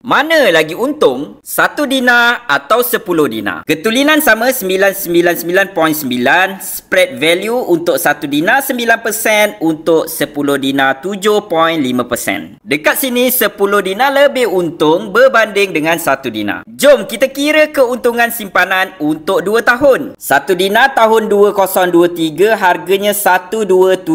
Mana lagi untung? 1 dinar atau 10 dinar? Ketulinan sama 999.9, spread value untuk 1 dinar 9%, untuk 10 dinar 7.5%. Dekat sini 10 dinar lebih untung berbanding dengan 1 dinar. Jom kita kira keuntungan simpanan untuk 2 tahun. 1 dinar tahun 2023 harganya 1277.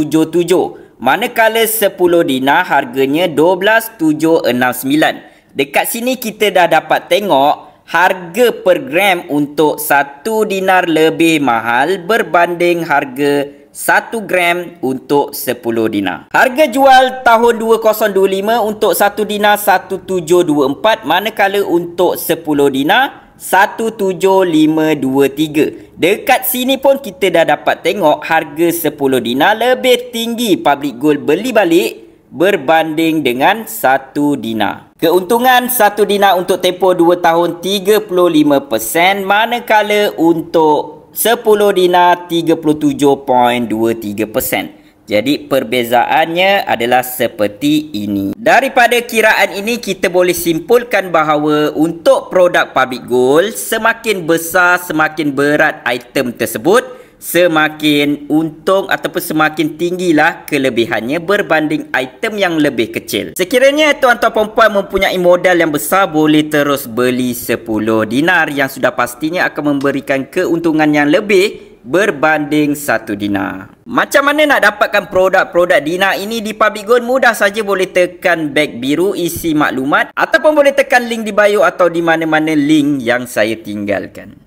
Manakala 10 dinar harganya 12769. Dekat sini kita dah dapat tengok harga per gram untuk 1 dinar lebih mahal berbanding harga 1 gram untuk 10 dinar. Harga jual tahun 2025 untuk 1 dinar 1724, manakala untuk 10 dinar 17523. Dekat sini pun kita dah dapat tengok harga 10 dinar lebih tinggi public gold beli balik berbanding dengan 1 dinar. Keuntungan 1 dinar untuk tempoh 2 tahun 35%, manakala untuk 10 dinar 37.23%. Jadi perbezaannya adalah seperti ini. Daripada kiraan ini kita boleh simpulkan bahawa untuk produk public gold, semakin besar semakin berat item tersebut, semakin untung ataupun semakin tinggilah kelebihannya berbanding item yang lebih kecil. Sekiranya tuan-tuan perempuan mempunyai modal yang besar, boleh terus beli 10 dinar yang sudah pastinya akan memberikan keuntungan yang lebih berbanding 1 dinar. Macam mana nak dapatkan produk-produk dinar ini di Public Gold? Mudah saja, boleh tekan beg biru isi maklumat ataupun boleh tekan link di bio atau di mana-mana link yang saya tinggalkan.